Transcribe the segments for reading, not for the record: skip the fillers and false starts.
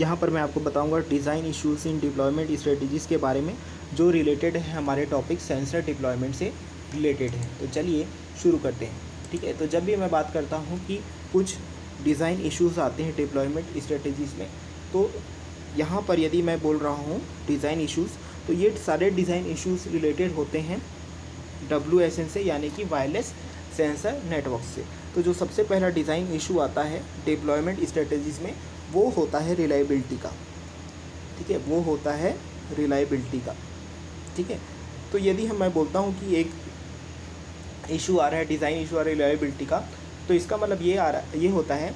यहाँ पर मैं आपको बताऊंगा design issues in deployment strategies के बारे में, जो रिलेटेड है हमारे टॉपिक सेंसर डिप्लॉयमेंट से रिलेटेड है। तो चलिए शुरू करते हैं। ठीक है, तो जब भी मैं बात करता हूँ कि कुछ डिज़ाइन इश्यूज आते हैं डिप्लॉयमेंट स्ट्रेटजीज़ में, तो यहाँ पर यदि मैं बोल रहा हूँ डिज़ाइन इश्यूज़, तो ये सारे डिज़ाइन इश्यूज़ रिलेटेड होते हैं WSN से, यानी कि वायरलेस सेंसर नेटवर्क से। तो जो सबसे पहला डिज़ाइन इशू आता है डिप्लॉयमेंट स्ट्रेटजीज़ में, वो होता है रिलायबिलिटी का। ठीक है, वो होता है रिलायबिलिटी का। ठीक है, तो यदि मैं बोलता हूँ कि एक इशू आ रहा है, डिज़ाइन इशू आ रहा है रिलायबिलिटी का, तो इसका मतलब ये होता है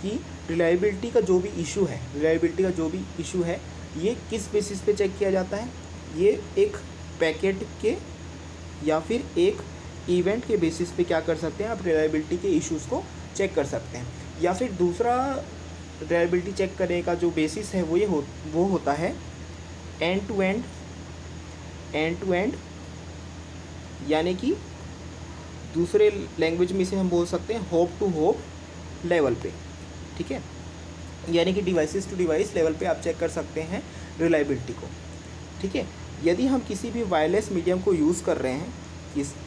कि रिलायबिलिटी का जो भी इशू है, रिलायबिलिटी का जो भी इशू है, ये किस बेसिस पे चेक किया जाता है? ये एक पैकेट के या फिर एक इवेंट के बेसिस पे क्या कर सकते हैं आप, रिलायबिलिटी के इश्यूज़ को चेक कर सकते हैं। या फिर दूसरा रिलायबिलिटी चेक करने का जो बेसिस है वो होता है एंड टू एंड, यानी कि दूसरे लैंग्वेज में इसे हम बोल सकते हैं होप टू होप लेवल पे। ठीक है, यानी कि डिवाइसेस टू डिवाइस लेवल पे आप चेक कर सकते हैं रिलायबिलिटी को। ठीक है, यदि हम किसी भी वायरलेस मीडियम को यूज़ कर रहे हैं,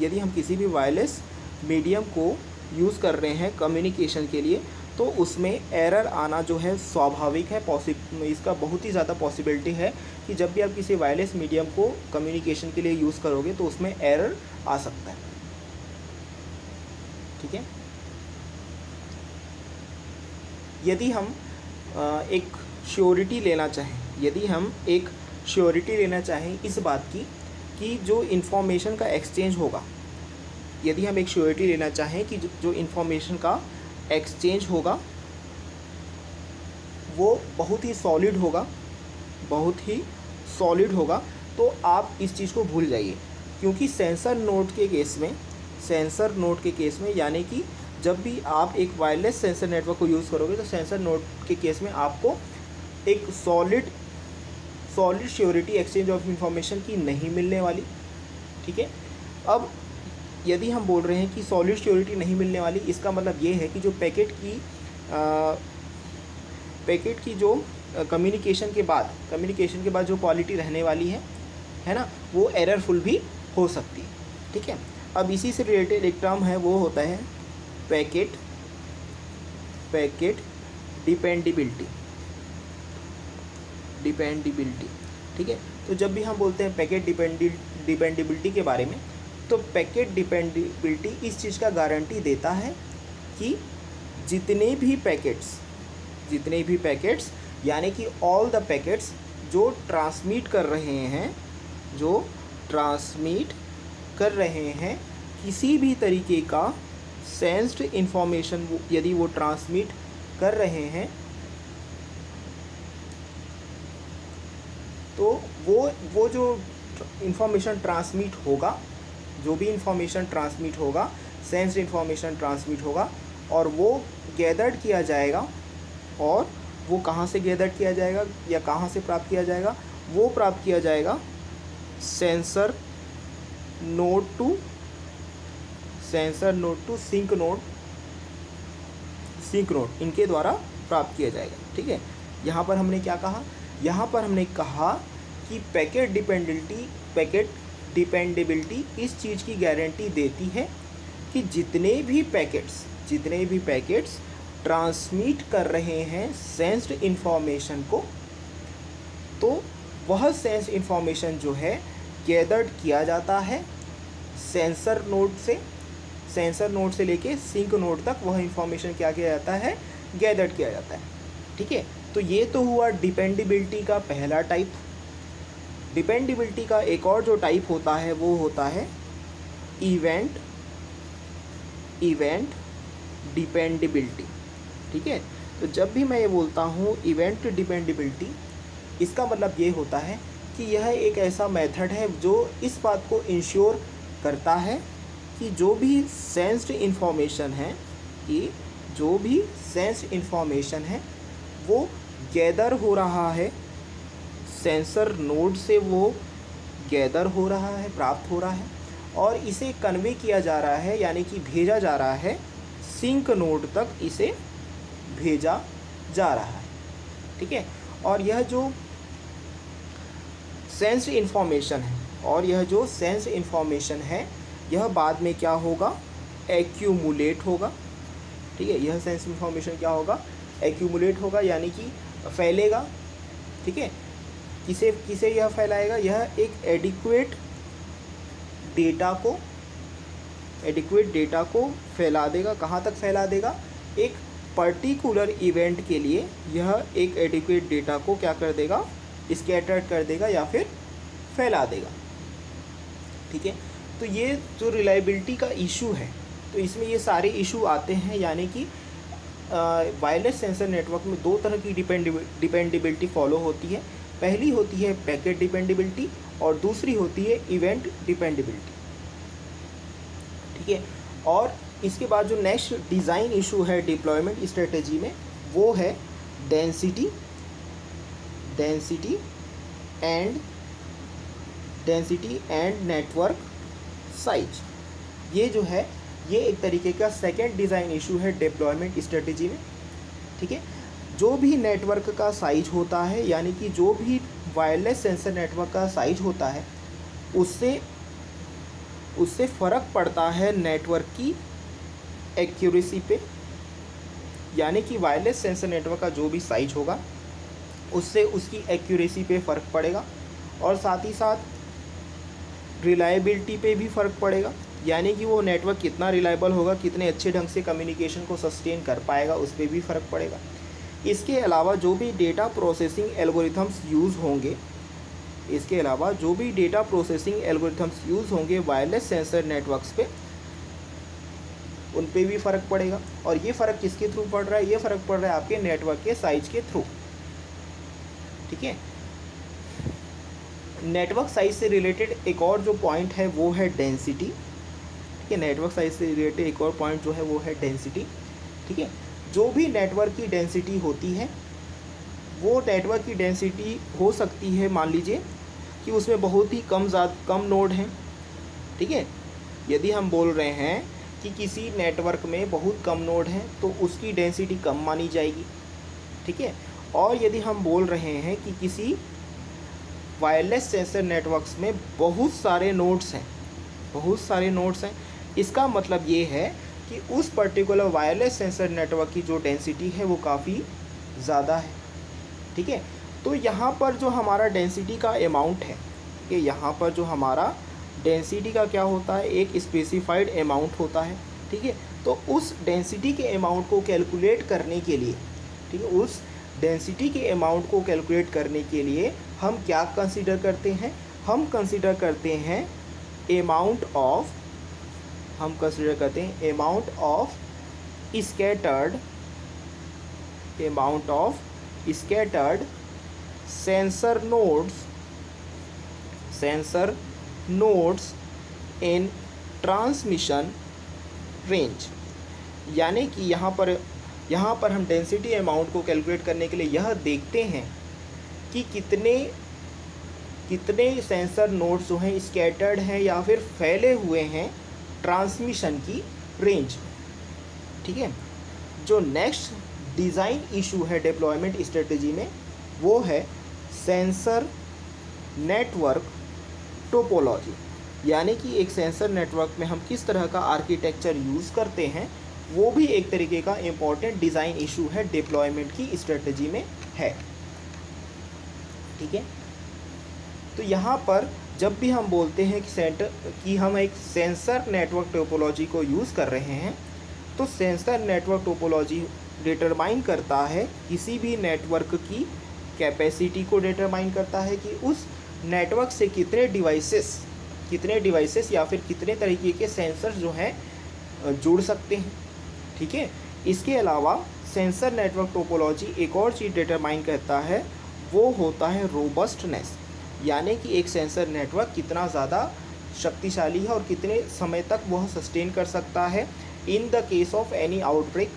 यदि हम किसी भी वायरलेस मीडियम को यूज़ कर रहे हैं कम्युनिकेशन के लिए, तो उसमें एरर आना जो है स्वाभाविक है। इसका बहुत ही ज़्यादा पॉसिबिलिटी है कि जब भी आप किसी वायरलेस मीडियम को कम्युनिकेशन के लिए यूज़ करोगे तो उसमें एरर आ सकता है। ठीक है, यदि हम एक श्योरिटी लेना चाहें, इस बात की कि जो इन्फॉर्मेशन का एक्सचेंज होगा, यदि हम एक श्योरिटी लेना चाहें कि जो इन्फॉर्मेशन का एक्सचेंज होगा वो बहुत ही सॉलिड होगा, तो आप इस चीज़ को भूल जाइए। क्योंकि सेंसर नोड के केस में यानी कि जब भी आप एक वायरलेस सेंसर नेटवर्क को यूज़ करोगे, तो सेंसर नोड के केस में आपको एक solid surety exchange of information की नहीं मिलने वाली। ठीक है, अब यदि हम बोल रहे हैं कि सॉलिड श्योरिटी नहीं मिलने वाली, इसका मतलब ये है कि जो पैकेट की जो कम्युनिकेशन के बाद जो क्वालिटी रहने वाली है ना, वो एररफुल भी हो सकती है। ठीक है, अब इसी से रिलेटेड एक टर्म है, वो होता है पैकेट डिपेंडेबिलिटी। ठीक है, तो जब भी हम बोलते हैं पैकेट डिपेंडेबिलिटी के बारे में, तो पैकेट डिपेंडेबिलिटी इस चीज़ का गारंटी देता है कि जितने भी पैकेट्स यानी कि ऑल द पैकेट्स जो ट्रांसमिट कर रहे हैं किसी भी तरीके का सेंस्ड इंफॉर्मेशन, यदि वो ट्रांसमिट कर रहे हैं, तो वो जो इंफॉर्मेशन ट्रांसमिट होगा, जो भी इंफॉर्मेशन ट्रांसमिट होगा, सेंस्ड इंफॉर्मेशन ट्रांसमिट होगा, और वो गैदर्ड किया जाएगा। और वो कहाँ से गैदर्ड किया जाएगा या कहाँ से प्राप्त किया जाएगा? वो प्राप्त किया जाएगा sensor node to sink node, इनके द्वारा प्राप्त किया जाएगा। ठीक है, यहाँ पर हमने क्या कहा? यहाँ पर हमने कहा कि पैकेट डिपेंडेबिलिटी इस चीज़ की गारंटी देती है कि जितने भी पैकेट्स ट्रांसमिट कर रहे हैं सेंस्ड इंफॉर्मेशन को, तो वह सेंस्ड इंफॉर्मेशन जो है गैदर्ड किया जाता है सेंसर नोड से लेके सिंक नोड तक। वह इंफॉर्मेशन क्या किया जाता है? गैदर्ड किया जाता है। ठीक है, तो ये तो हुआ डिपेंडेबिलिटी का पहला टाइप। डिपेंडेबिलिटी का एक और जो टाइप होता है वो होता है इवेंट डिपेंडेबिलिटी। ठीक है, तो जब भी मैं ये बोलता हूँ इवेंट डिपेंडेबिलिटी, इसका मतलब ये होता है कि यह एक ऐसा मेथड है जो इस बात को इंश्योर करता है कि जो भी सेंस्ड इंफॉर्मेशन है वो गैदर हो रहा है सेंसर नोड से, वो गैदर हो रहा है, प्राप्त हो रहा है, और इसे कन्वे किया जा रहा है, यानी कि भेजा जा रहा है सिंक नोड तक, इसे भेजा जा रहा है। ठीक है। और यह जो सेंस्ड इन्फॉर्मेशन है यह बाद में क्या होगा, एक्यूमुलेट होगा। ठीक है, यह सेंस्ड इन्फॉर्मेशन क्या होगा, एक्यूमुलेट होगा, यानी कि फैलेगा। ठीक है, किसे यह फैलाएगा, यह एक एडिक्वेट डेटा को फैला देगा। कहाँ तक फैला देगा, एक पर्टिकुलर इवेंट के लिए यह एक एडिक्वेट डेटा को क्या कर देगा, स्कैटर्ड कर देगा या फिर फैला देगा। ठीक है, तो ये जो रिलायबिलिटी का इशू है, तो इसमें ये सारे इशू आते हैं, यानी कि वायरलेस सेंसर नेटवर्क में दो तरह की डिपेंडेबिलिटी फॉलो होती है। पहली होती है पैकेट डिपेंडेबिलिटी और दूसरी होती है इवेंट डिपेंडेबिलिटी। ठीक है, और इसके बाद जो नेक्स्ट डिज़ाइन इशू है डिप्लॉयमेंट स्ट्रेटेजी में, वो है डेंसिटी एंड नेटवर्क साइज। ये जो है ये एक तरीके का सेकेंड डिज़ाइन इशू है डिप्लॉयमेंट स्ट्रेटेजी में। ठीक है, जो भी नेटवर्क का साइज होता है, यानी कि जो भी वायरलेस सेंसर नेटवर्क का साइज होता है, उससे फ़र्क पड़ता है नेटवर्क की एक्यूरेसी पे। यानी कि वायरलेस सेंसर नेटवर्क का जो भी साइज होगा उससे उसकी एक्यूरेसी पे फ़र्क पड़ेगा, और साथ ही साथ रिलायबिलिटी पे भी फ़र्क पड़ेगा। यानी कि वो नेटवर्क कितना रिलायबल होगा, कितने अच्छे ढंग से कम्युनिकेशन को सस्टेन कर पाएगा, उस पर भी फ़र्क पड़ेगा। इसके अलावा जो भी डेटा प्रोसेसिंग एल्गोरिथम्स यूज़ होंगे वायरलेस सेंसर नेटवर्क्स पे, उन पे भी फ़र्क पड़ेगा। और ये फ़र्क किसके थ्रू पड़ रहा है, ये फ़र्क पड़ रहा है आपके नेटवर्क के साइज़ के थ्रू। ठीक है, नेटवर्क साइज से रिलेटेड एक और जो पॉइंट है वो है डेंसिटी। ठीक है, नेटवर्क साइज से रिलेटेड एक और पॉइंट जो है वो है डेंसिटी। ठीक है, जो भी नेटवर्क की डेंसिटी होती है, वो नेटवर्क की डेंसिटी हो सकती है, मान लीजिए कि उसमें बहुत ही कम नोड हैं। ठीक है, यदि हम बोल रहे हैं कि किसी नेटवर्क में बहुत कम नोड हैं तो उसकी डेंसिटी कम मानी जाएगी। ठीक है, और यदि हम बोल रहे हैं कि किसी वायरलेस सेंसर नेटवर्क्स में बहुत सारे नोड्स हैं, इसका मतलब ये है कि उस पर्टिकुलर वायरलेस सेंसर नेटवर्क की जो डेंसिटी है वो काफ़ी ज़्यादा है। ठीक है, तो यहाँ पर जो हमारा डेंसिटी का अमाउंट है, कि यहाँ पर जो हमारा डेंसिटी का क्या होता है, एक स्पेसिफाइड अमाउंट होता है। ठीक है, तो उस डेंसिटी के अमाउंट को कैलकुलेट करने के लिए, ठीक है, उस डेंसिटी के अमाउंट को कैलकुलेट करने के लिए हम क्या कंसीडर करते हैं, हम कंसीडर करते हैं amount of scattered sensor nodes in transmission range. यानी कि यहाँ पर हम डेंसिटी अमाउंट को कैलकुलेट करने के लिए यह देखते हैं कि कितने सेंसर नोड्स जो हैं स्कैटर्ड हैं या फिर फैले हुए हैं ट्रांसमिशन की रेंज। ठीक है, जो नेक्स्ट डिज़ाइन इशू है डिप्लॉयमेंट स्ट्रेटजी में वो है सेंसर नेटवर्क टोपोलॉजी। यानी कि एक सेंसर नेटवर्क में हम किस तरह का आर्किटेक्चर यूज़ करते हैं, वो भी एक तरीके का इम्पॉर्टेंट डिज़ाइन इशू है डिप्लॉयमेंट की स्ट्रेटजी में है। ठीक है, तो यहाँ पर जब भी हम बोलते हैं कि हम एक सेंसर नेटवर्क टोपोलॉजी को यूज़ कर रहे हैं, तो सेंसर नेटवर्क टोपोलॉजी डिटरमाइन करता है किसी भी नेटवर्क की कैपेसिटी को डिटरमाइन करता है कि उस नेटवर्क से कितने डिवाइसेस या फिर कितने तरीके के सेंसर जो हैं जुड़ सकते हैं। ठीक है, इसके अलावा सेंसर नेटवर्क टोपोलॉजी एक और चीज़ डिटरमाइन करता है, वो होता है रोबस्टनेस। यानी कि एक सेंसर नेटवर्क कितना ज़्यादा शक्तिशाली है और कितने समय तक वह सस्टेन कर सकता है in the case of any outbreak.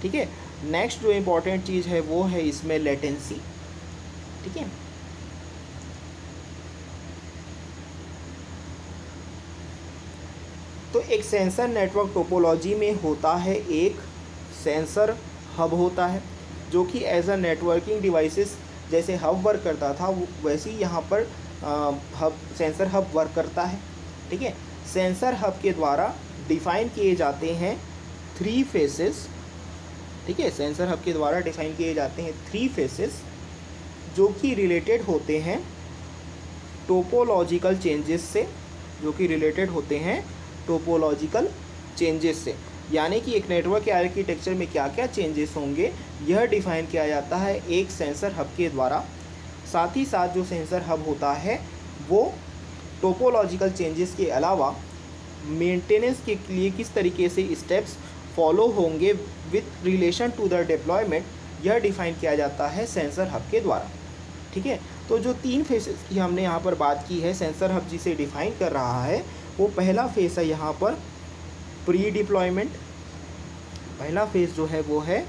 ठीक है, नेक्स्ट जो इम्पॉर्टेंट चीज़ है वो है इसमें लेटेंसी। ठीक है, तो एक सेंसर नेटवर्क टोपोलॉजी में होता है एक सेंसर हब होता है। जो कि एज अ नेटवर्किंग डिवाइसेस जैसे हब वर्क करता था, वैसे ही यहाँ पर हब सेंसर हब वर्क करता है। ठीक है, सेंसर हब के द्वारा डिफाइन किए जाते हैं 3 फेसेस। ठीक है, सेंसर हब के द्वारा डिफाइन किए जाते हैं 3 फेसेस जो कि रिलेटेड होते हैं टोपोलॉजिकल चेंजेस से, जो कि रिलेटेड होते हैं टोपोलॉजिकल चेंजेस से। यानी कि एक नेटवर्क के आर्किटेक्चर में क्या क्या चेंजेस होंगे यह डिफाइन किया जाता है एक सेंसर हब के द्वारा। साथ ही साथ जो सेंसर हब होता है वो टोपोलॉजिकल चेंजेस के अलावा मेंटेनेंस के लिए किस तरीके से स्टेप्स फॉलो होंगे with relation to the deployment, यह डिफाइन किया जाता है सेंसर हब के द्वारा। ठीक है, तो जो 3 फेसेस की हमने यहाँ पर बात की है, सेंसर हब जिसे डिफाइन कर रहा है, वो पहला फेस है यहाँ पर प्री डिप्लॉयमेंट। पहला फेज़ जो है वो है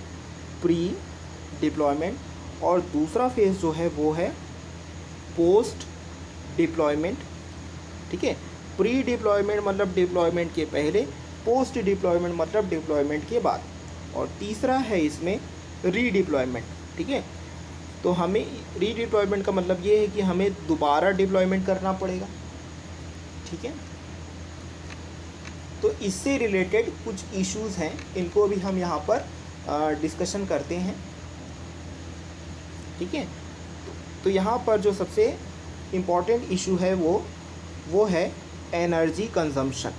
प्री डिप्लॉयमेंट, और दूसरा फेज़ जो है वो है पोस्ट डिप्लॉयमेंट। ठीक है, प्री डिप्लॉयमेंट मतलब डिप्लॉयमेंट के पहले, पोस्ट डिप्लॉयमेंट मतलब डिप्लॉयमेंट के बाद, और तीसरा है इसमें रीडिप्लॉयमेंट। ठीक है, तो हमें रीडिप्लॉयमेंट का मतलब ये है कि हमें दोबारा डिप्लॉयमेंट करना पड़ेगा। ठीक है, तो इससे रिलेटेड कुछ इश्यूज़ हैं, इनको भी हम यहाँ पर डिस्कशन करते हैं। ठीक है, तो यहाँ पर जो सबसे इम्पॉर्टेंट इशू है वो है एनर्जी कंजम्पशन।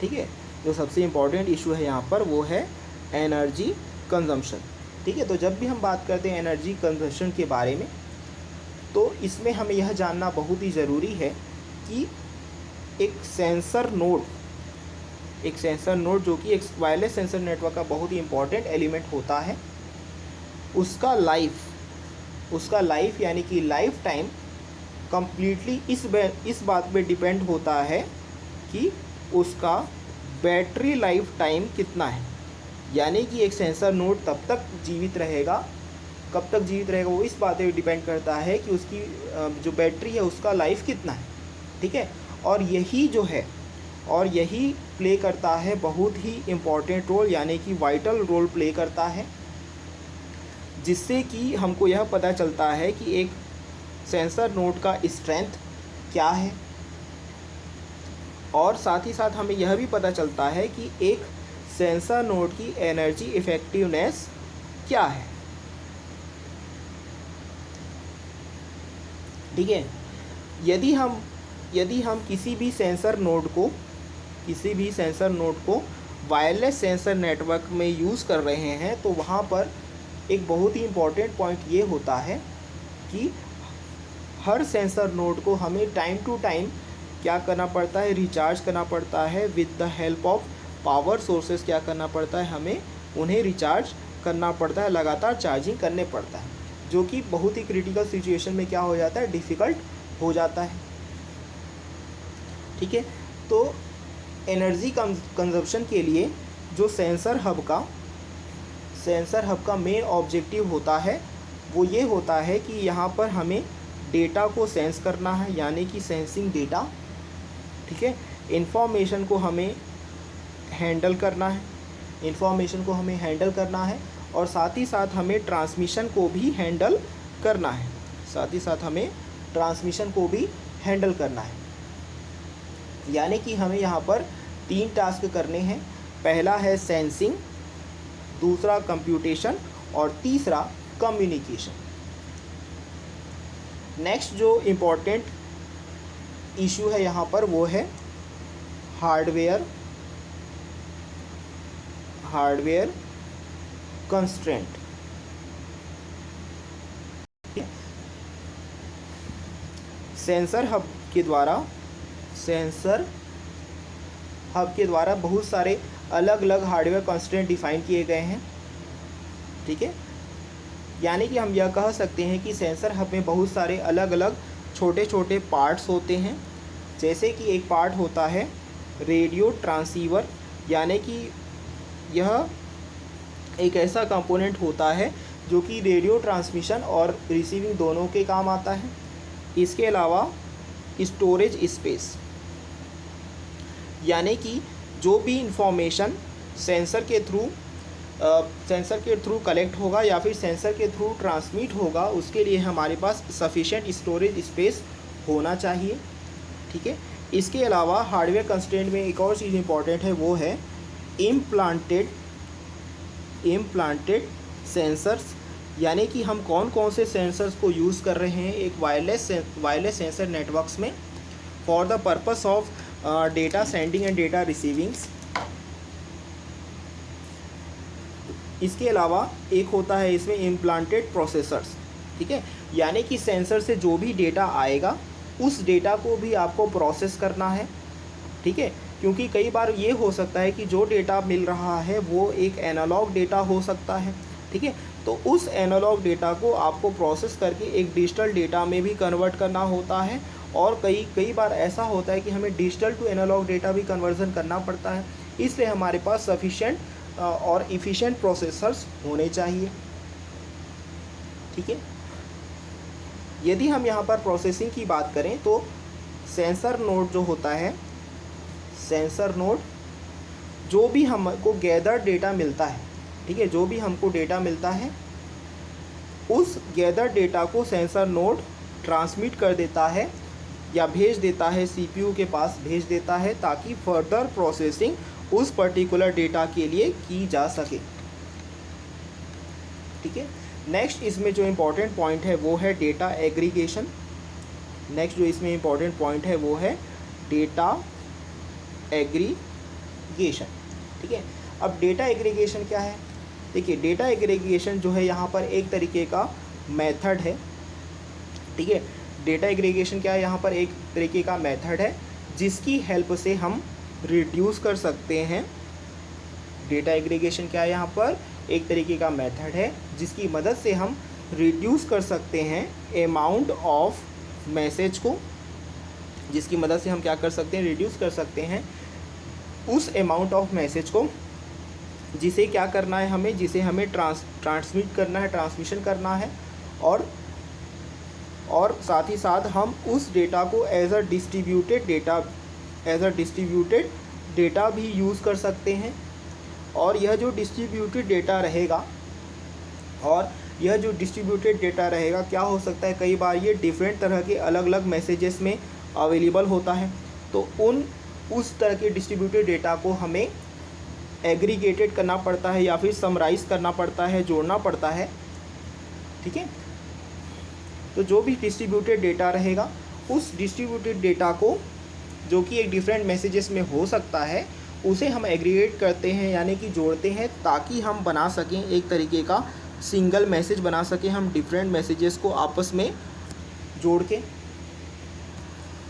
ठीक है, जो सबसे इम्पॉर्टेंट इशू है यहाँ पर वो है एनर्जी कंजम्पशन। ठीक है, तो जब भी हम बात करते हैं एनर्जी कंजम्पशन के बारे में, तो इसमें हमें यह जानना बहुत ही ज़रूरी है कि एक सेंसर नोड जो कि एक वायरलेस सेंसर नेटवर्क का बहुत ही इम्पॉर्टेंट एलिमेंट होता है, उसका लाइफ यानी कि लाइफ टाइम कम्प्लीटली इस बात पे डिपेंड होता है कि उसका बैटरी लाइफ टाइम कितना है। यानी कि एक सेंसर नोड तब तक जीवित रहेगा, कब तक जीवित रहेगा वो इस बात पे डिपेंड करता है कि उसकी जो बैटरी है उसका लाइफ कितना है। ठीक है, और यही प्ले करता है बहुत ही इम्पॉर्टेंट रोल, यानी कि वाइटल रोल प्ले करता है, जिससे कि हमको यह पता चलता है कि एक सेंसर नोड का स्ट्रेंथ क्या है, और साथ ही साथ हमें यह भी पता चलता है कि एक सेंसर नोड की एनर्जी इफ़ेक्टिवनेस क्या है। ठीक है, यदि हम किसी भी सेंसर नोड को वायरलेस सेंसर नेटवर्क में यूज़ कर रहे हैं, तो वहाँ पर एक बहुत ही इम्पॉर्टेंट पॉइंट ये होता है कि हर सेंसर नोड को हमें टाइम टू टाइम क्या करना पड़ता है, रिचार्ज करना पड़ता है with the help of power sources. क्या करना पड़ता है, हमें उन्हें रिचार्ज करना पड़ता है, लगातार चार्जिंग करने पड़ता है, जो कि बहुत ही क्रिटिकल सिचुएशन में क्या हो जाता है, डिफ़िकल्ट हो जाता है। ठीक है, तो एनर्जी कंजप्शन के लिए जो सेंसर हब का मेन ऑब्जेक्टिव होता है वो ये होता है कि यहाँ पर हमें डेटा को सेंस करना है, यानी कि सेंसिंग डेटा। ठीक है, इन्फॉर्मेशन को हमें हैंडल करना है, और साथ ही साथ हमें ट्रांसमिशन को भी हैंडल करना है। यानी कि हमें यहाँ पर 3 टास्क करने हैं। पहला है सेंसिंग, दूसरा कंप्यूटेशन, और तीसरा कम्युनिकेशन। नेक्स्ट जो इम्पोर्टेंट इशू है यहाँ पर वो है हार्डवेयर कंस्ट्रेंट। सेंसर हब के द्वारा बहुत सारे अलग अलग हार्डवेयर कंस्ट्रेंट डिफाइन किए गए हैं। ठीक है, यानी कि हम यह कह सकते हैं कि सेंसर हब में बहुत सारे अलग अलग छोटे छोटे पार्ट्स होते हैं। जैसे कि एक पार्ट होता है रेडियो ट्रांसीवर, यानी कि यह एक ऐसा कंपोनेंट होता है जो कि रेडियो ट्रांसमिशन और रिसीविंग दोनों के काम आता है। इसके अलावा स्टोरेज स्पेस, यानी कि जो भी इंफॉर्मेशन सेंसर के थ्रू सेंसर के थ्रू कलेक्ट होगा या फिर सेंसर के थ्रू ट्रांसमिट होगा, उसके लिए हमारे पास सफिशिएंट स्टोरेज स्पेस होना चाहिए। ठीक है, इसके अलावा हार्डवेयर कंस्ट्रेंट में एक और चीज़ इंपॉर्टेंट है, वो है इम्प्लांटेड सेंसर्स, यानी कि हम कौन कौन से सेंसर्स को यूज़ कर रहे हैं एक वायरलेस सेंसर नेटवर्क्स में for the purpose of data sending and data receivings. इसके अलावा एक होता है इसमें इम्प्लांटेड प्रोसेसर्स। ठीक है, यानी कि सेंसर से जो भी डेटा आएगा उस डेटा को भी आपको प्रोसेस करना है। ठीक है, क्योंकि कई बार ये हो सकता है कि जो डेटा मिल रहा है वो एक एनालॉग डेटा हो सकता है। ठीक है, तो उस एनालॉग डेटा को आपको प्रोसेस करके एक डिजिटल डेटा में भी कन्वर्ट करना होता है, और कई बार ऐसा होता है कि हमें डिजिटल टू एनालॉग डेटा भी कन्वर्जन करना पड़ता है। इसलिए हमारे पास सफिशिएंट और इफ़िशिएंट प्रोसेसर्स होने चाहिए। ठीक है, यदि हम यहाँ पर प्रोसेसिंग की बात करें तो सेंसर नोड जो होता है, सेंसर नोड जो भी हमको गैदर डेटा मिलता है, ठीक है, जो भी हमको डेटा मिलता है उस गैदर डेटा को सेंसर नोड ट्रांसमिट कर देता है या भेज देता है, सीपीयू के पास भेज देता है, ताकि फर्दर प्रोसेसिंग उस पर्टिकुलर डेटा के लिए की जा सके। ठीक है, नेक्स्ट इसमें जो इम्पोर्टेंट पॉइंट है वो है डेटा एग्रीगेशन। नेक्स्ट जो इसमें इम्पोर्टेंट पॉइंट है वो है डेटा एग्रीगेशन। ठीक है, अब डेटा एग्रीगेशन क्या है? देखिए, डेटा एग्रीगेशन जो है यहाँ पर एक तरीके का मेथड है। ठीक है, डेटा एग्रीगेशन क्या है? यहाँ पर एक तरीके का मेथड है जिसकी हेल्प से हम रिड्यूस कर सकते हैं। डेटा एग्रीगेशन क्या है? यहाँ पर एक तरीके का मेथड है जिसकी मदद से हम रिड्यूस कर सकते हैं अमाउंट ऑफ मैसेज को, जिसकी मदद से हम क्या कर सकते हैं? रिड्यूस कर सकते हैं उस अमाउंट ऑफ मैसेज को जिसे क्या करना है हमें, जिसे हमें ट्रांसमिट करना है, ट्रांसमिशन करना है, और साथ ही साथ हम उस डेटा को एज अ डिस्ट्रीब्यूटेड डेटा भी यूज़ कर सकते हैं। और यह जो डिस्ट्रीब्यूटेड डेटा रहेगा क्या हो सकता है, कई बार ये डिफरेंट तरह के अलग अलग मैसेजेस में अवेलेबल होता है, तो उस तरह के डिस्ट्रीब्यूटेड डेटा को हमें एग्रीगेटेड करना पड़ता है या फिर समराइज़ करना पड़ता है, जोड़ना पड़ता है। ठीक है, तो जो भी डिस्ट्रीब्यूटेड डेटा रहेगा उस डिस्ट्रीब्यूटेड डेटा को, जो कि एक डिफरेंट मैसेजेस में हो सकता है, उसे हम एग्रीगेट करते हैं यानी कि जोड़ते हैं, ताकि हम बना सकें एक तरीके का सिंगल मैसेज बना सकें हम डिफरेंट मैसेजेस को आपस में जोड़ के।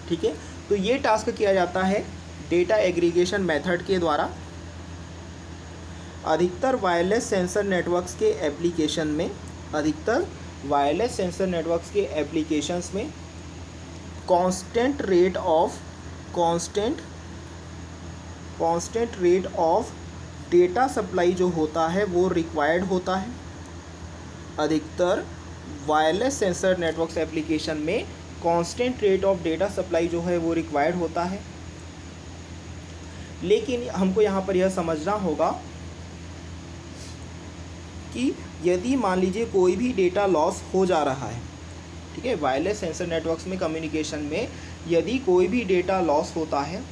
ठीक है, तो ये टास्क किया जाता है डेटा एग्रीगेशन मेथड के द्वारा। अधिकतर वायरलेस सेंसर नेटवर्क्स के एप्लीकेशंस में constant rate of data supply जो होता है वो रिक्वायर्ड होता है। अधिकतर वायरलेस सेंसर नेटवर्क्स एप्लीकेशन में constant rate of data supply जो है वो रिक्वायर्ड होता है। लेकिन हमको यहाँ पर यह समझना होगा कि यदि मान लीजिए कोई भी डेटा लॉस हो जा रहा है, ठीक है, वायरलेस सेंसर नेटवर्क्स में कम्युनिकेशन में यदि कोई भी डेटा लॉस होता है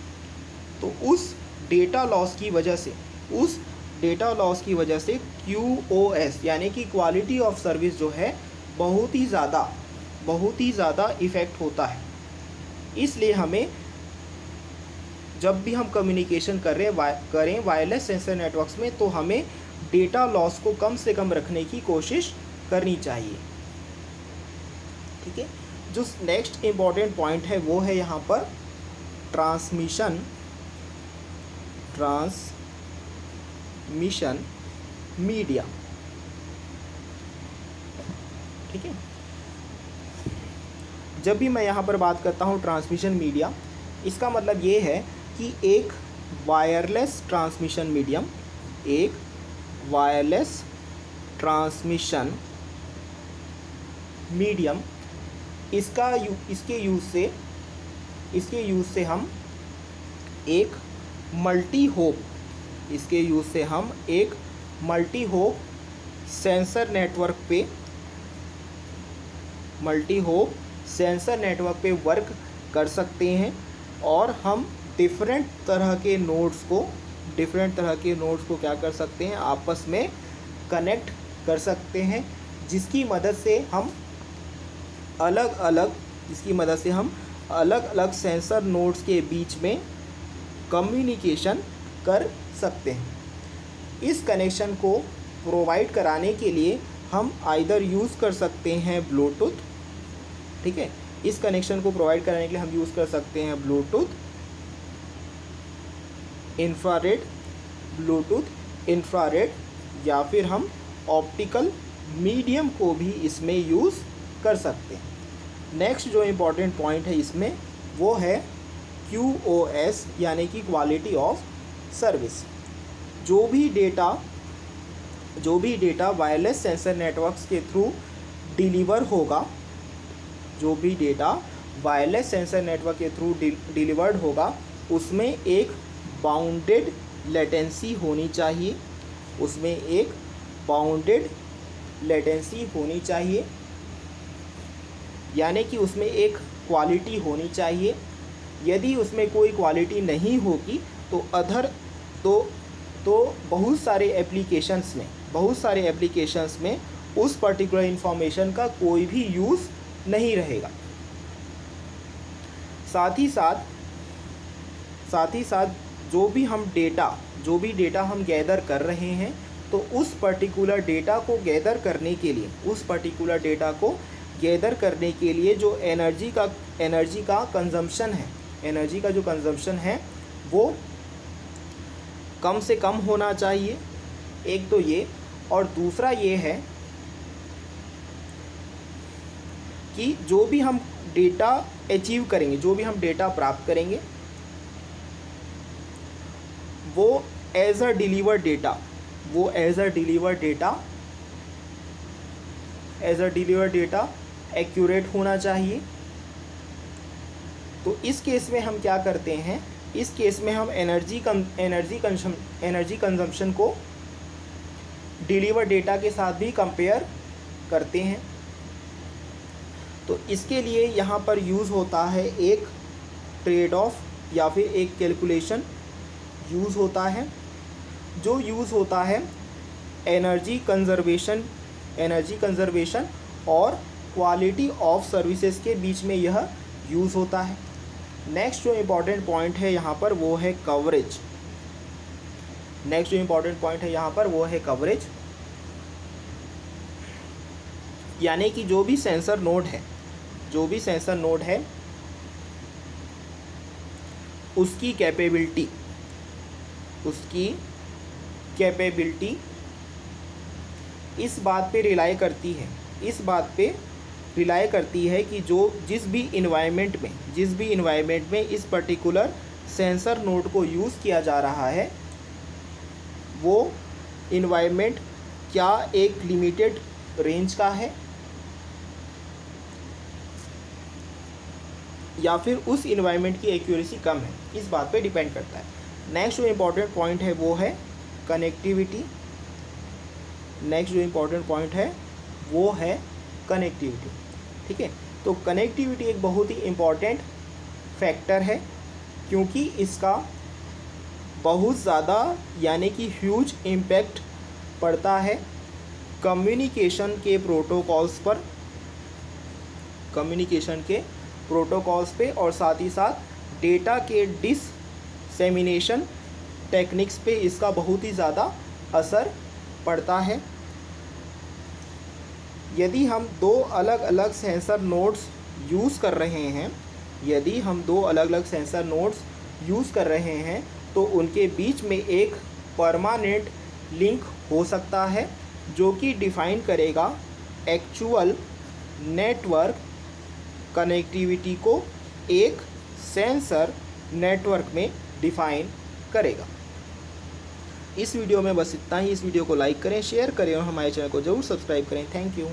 तो उस डेटा लॉस की वजह से QoS यानी कि क्वालिटी ऑफ सर्विस जो है बहुत ही ज़्यादा इफ़ेक्ट होता है। इसलिए हमें जब भी हम कम्युनिकेशन करें वायरलेस सेंसर नेटवर्क्स में, तो हमें डेटा लॉस को कम से कम रखने की कोशिश करनी चाहिए। ठीक है, जो नेक्स्ट इम्पॉर्टेंट पॉइंट है वो है यहाँ पर ट्रांसमिशन मीडिया। ठीक है, जब भी मैं यहाँ पर बात करता हूँ ट्रांसमिशन मीडिया, इसका मतलब ये है कि एक वायरलेस ट्रांसमिशन मीडियम इसके यूज़ से हम एक मल्टी होप सेंसर नेटवर्क पे वर्क कर सकते हैं और हम डिफरेंट तरह के नोड्स को क्या कर सकते हैं, आपस में कनेक्ट कर सकते हैं, जिसकी मदद से हम अलग अलग सेंसर नोड्स के बीच में कम्युनिकेशन कर सकते हैं। इस कनेक्शन को प्रोवाइड कराने के लिए हम आइदर यूज़ कर सकते हैं ब्लूटूथ, ठीक है, इस कनेक्शन को प्रोवाइड कराने के लिए हम यूज़ कर सकते हैं ब्लूटूथ इंफ्रारेड या फिर हम ऑप्टिकल मीडियम को भी इसमें यूज़ कर सकते हैं। नेक्स्ट जो इम्पॉर्टेंट पॉइंट है इसमें वो है QoS यानी कि क्वालिटी ऑफ सर्विस। जो भी डेटा वायरलेस सेंसर नेटवर्क्स के थ्रू डिलीवर्ड होगा उसमें एक बाउंडेड लेटेंसी होनी चाहिए, यानी कि उसमें एक क्वालिटी होनी चाहिए। यदि उसमें कोई क्वालिटी नहीं होगी तो बहुत सारे एप्लीकेशंस में उस पर्टिकुलर इंफॉर्मेशन का कोई भी यूज़ नहीं रहेगा। साथ ही साथ जो भी डेटा हम गैदर कर रहे हैं तो उस पर्टिकुलर डेटा को गैदर करने के लिए जो एनर्जी का कंजम्पशन है वो कम से कम होना चाहिए। एक तो ये, और दूसरा ये है कि जो भी हम डेटा अचीव करेंगे, जो भी हम डेटा प्राप्त करेंगे वो as a delivered data accurate होना चाहिए। तो इस केस में हम क्या करते हैं, इस केस में हम एनर्जी कंजम्पशन को डिलीवर डेटा के साथ भी कंपेयर करते हैं। तो इसके लिए यहाँ पर यूज़ होता है एक ट्रेड ऑफ या फिर एक कैलकुलेशन यूज़ होता है, जो यूज़ होता है एनर्जी कंजर्वेशन और क्वालिटी ऑफ सर्विसेज के बीच में यह यूज़ होता है। नेक्स्ट जो इम्पॉर्टेंट पॉइंट है यहाँ पर वो है कवरेज। यानी कि जो भी सेंसर नोड है उसकी कैपेबिलिटी इस बात पे रिलाई करती है कि जिस भी इन्वायरमेंट में इस पर्टिकुलर सेंसर नोड को यूज़ किया जा रहा है वो इन्वायरमेंट क्या एक लिमिटेड रेंज का है या फिर उस इन्वायरमेंट की एक्यूरेसी कम है, इस बात पे डिपेंड करता है। नेक्स्ट जो इम्पॉर्टेंट पॉइंट है वो है कनेक्टिविटी। ठीक है, तो कनेक्टिविटी एक बहुत ही इम्पॉर्टेंट फैक्टर है क्योंकि इसका बहुत ज़्यादा यानी कि ह्यूज इम्पैक्ट पड़ता है कम्युनिकेशन के प्रोटोकॉल्स पे और साथ ही साथ डेटा के डिससेमिनेशन टेक्निक्स पे इसका बहुत ही ज़्यादा असर पड़ता है। यदि हम दो अलग अलग सेंसर नोड्स यूज़ कर रहे हैं तो उनके बीच में एक परमानेंट लिंक हो सकता है जो कि डिफ़ाइन करेगा एक्चुअल नेटवर्क कनेक्टिविटी को एक सेंसर नेटवर्क में डिफ़ाइन करेगा। इस वीडियो में बस इतना ही। इस वीडियो को लाइक करें, शेयर करें और हमारे चैनल को ज़रूर सब्सक्राइब करें। Thank you.